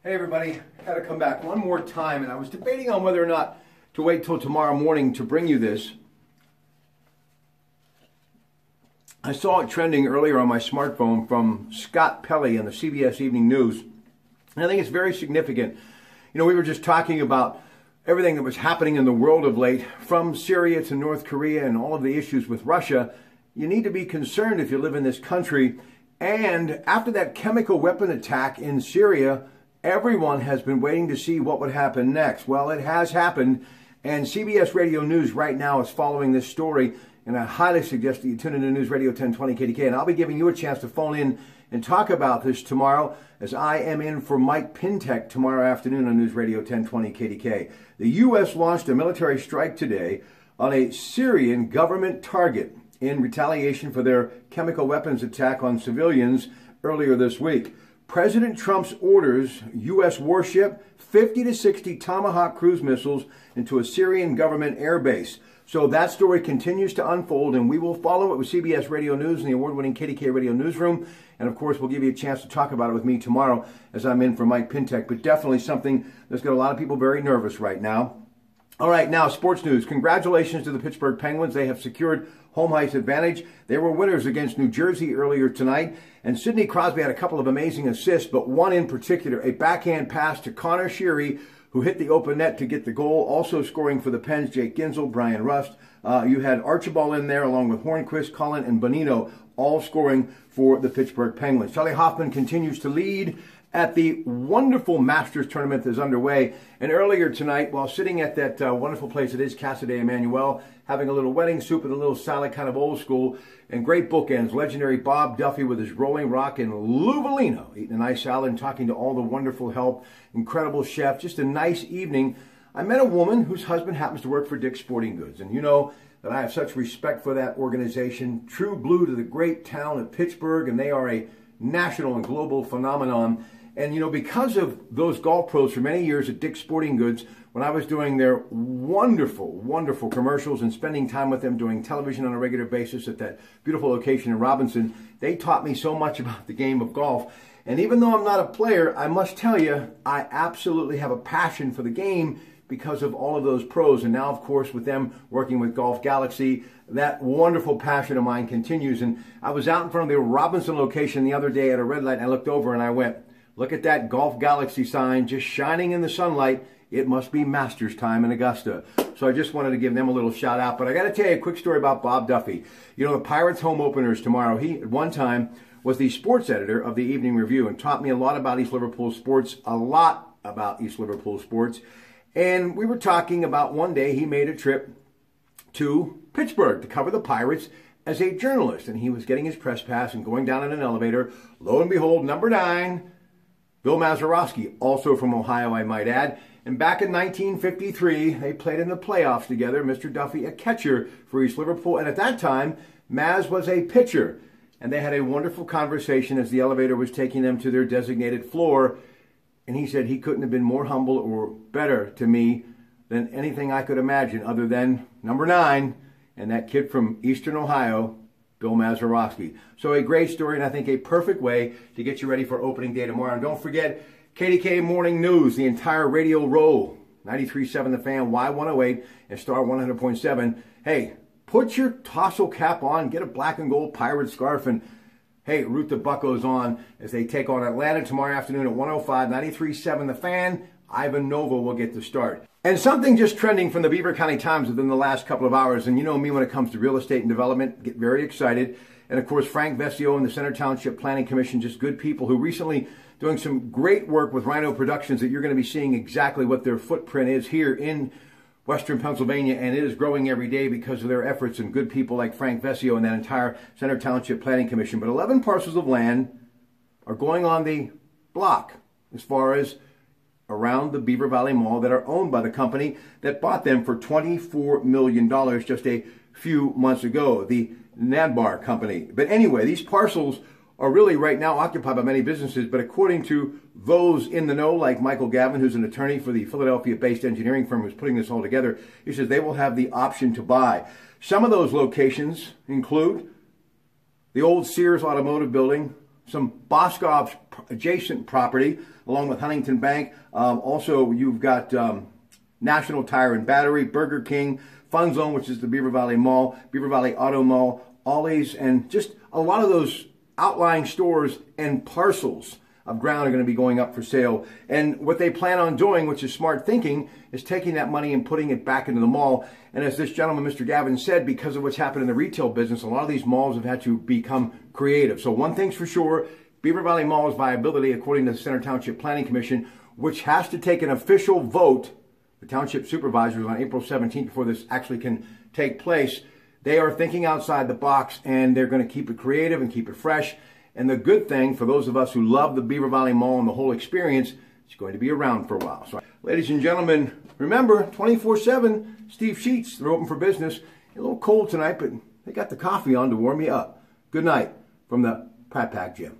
Hey everybody, had to come back one more time, and I was debating on whether or not to wait till tomorrow morning to bring you this. I saw it trending earlier on my smartphone from Scott Pelley in the CBS Evening News, and I think it's very significant. You know, we were just talking about everything that was happening in the world of late, from Syria to North Korea and all of the issues with Russia. You need to be concerned if you live in this country. And after that chemical weapon attack in Syria, everyone has been waiting to see what would happen next. Well, it has happened, and CBS Radio News right now is following this story, and I highly suggest that you tune into News Radio 1020 KDK, and I'll be giving you a chance to phone in and talk about this tomorrow, as I am in for Mike Pintek tomorrow afternoon on News Radio 1020 KDK. The U.S. launched a military strike today on a Syrian government target in retaliation for their chemical weapons attack on civilians earlier this week. President Trump's orders U.S. warship 50 to 60 Tomahawk cruise missiles into a Syrian government airbase. So that story continues to unfold, and we will follow it with CBS Radio News and the award-winning KDK Radio Newsroom. And, of course, we'll give you a chance to talk about it with me tomorrow as I'm in for Mike Pintek. But definitely something that's got a lot of people very nervous right now. All right, now sports news. Congratulations to the Pittsburgh Penguins. They have secured home ice advantage. They were winners against New Jersey earlier tonight. And Sidney Crosby had a couple of amazing assists, but one in particular, a backhand pass to Connor Sheary, who hit the open net to get the goal. Also scoring for the Pens, Jake Ginzel, Brian Rust. You had Archibald in there along with Hornquist, Cullen, and Bonino, all scoring for the Pittsburgh Penguins. Charlie Hoffman continues to lead at the wonderful Masters tournament that is underway. And earlier tonight, while sitting at that wonderful place that is Casa de Emmanuel, having a little wedding soup and a little salad, kind of old school, and great bookends, legendary Bob Duffy with his Rolling Rock and Lou Volino, eating a nice salad and talking to all the wonderful help, incredible chef, just a nice evening. I met a woman whose husband happens to work for Dick's Sporting Goods, and you know that I have such respect for that organization, true blue to the great town of Pittsburgh, and they are a national and global phenomenon. And, you know, because of those golf pros for many years at Dick's Sporting Goods, when I was doing their wonderful, wonderful commercials and spending time with them doing television on a regular basis at that beautiful location in Robinson, they taught me so much about the game of golf. And even though I'm not a player, I must tell you, I absolutely have a passion for the game because of all of those pros. And now, of course, with them working with Golf Galaxy, that wonderful passion of mine continues. And I was out in front of the Robinson location the other day at a red light, and I looked over and I went, look at that Golf Galaxy sign just shining in the sunlight. It must be Masters time in Augusta. So I just wanted to give them a little shout out. But I got to tell you a quick story about Bob Duffy. You know, the Pirates home opener is tomorrow. He, at one time, was the sports editor of the Evening Review and taught me a lot about East Liverpool sports, And we were talking about one day he made a trip to Pittsburgh to cover the Pirates as a journalist. And he was getting his press pass and going down in an elevator. Lo and behold, number 9, Bill Mazeroski, also from Ohio, I might add. And back in 1953, they played in the playoffs together. Mr. Duffy, a catcher for East Liverpool. And at that time, Maz was a pitcher. And they had a wonderful conversation as the elevator was taking them to their designated floor. And he said he couldn't have been more humble or better to me than anything I could imagine other than number 9 and that kid from Eastern Ohio, Bill Mazeroski. So a great story, and I think a perfect way to get you ready for opening day tomorrow. And don't forget, KDK Morning News, the entire radio row, 93.7 The Fan, Y108, and Star 100.7. Hey, put your tassel cap on, get a black and gold pirate scarf, and hey, root the Buccos on as they take on Atlanta tomorrow afternoon at 105, 93.7 The Fan. Ivan Nova will get the start. And something just trending from the Beaver County Times within the last couple of hours, and you know me when it comes to real estate and development, get very excited. And of course, Frank Vesio and the Center Township Planning Commission, just good people who recently doing some great work with Rhino Productions that you're going to be seeing exactly what their footprint is here in Western Pennsylvania, and it is growing every day because of their efforts and good people like Frank Vesio and that entire Center Township Planning Commission. But 11 parcels of land are going on the block as far as around the Beaver Valley Mall that are owned by the company that bought them for $24 million just a few months ago, the Nadbar Company. But anyway, these parcels are really right now occupied by many businesses, but according to those in the know, like Michael Gavin, who's an attorney for the Philadelphia-based engineering firm who's putting this all together, he says they will have the option to buy. Some of those locations include the old Sears Automotive Building, some Boscov's adjacent property, along with Huntington Bank. Also, you've got National Tire and Battery, Burger King, Fun Zone, which is the Beaver Valley Mall, Beaver Valley Auto Mall, Ollie's, and just a lot of those outlying stores and parcels of ground are going to be going up for sale. And what they plan on doing, which is smart thinking, is taking that money and putting it back into the mall. And as this gentleman, Mr. Gavin, said, because of what's happened in the retail business, a lot of these malls have had to become creative. So one thing's for sure, Beaver Valley Mall's viability, according to the Center Township Planning Commission, which has to take an official vote, the township supervisors, on April 17th before this actually can take place. They are thinking outside the box, and they're going to keep it creative and keep it fresh. And the good thing for those of us who love the Beaver Valley Mall and the whole experience, it's going to be around for a while. So, ladies and gentlemen, remember, 24/7, Steve Sheets, they're open for business. A little cold tonight, but they got the coffee on to warm you up. Good night from the Pratte Gym.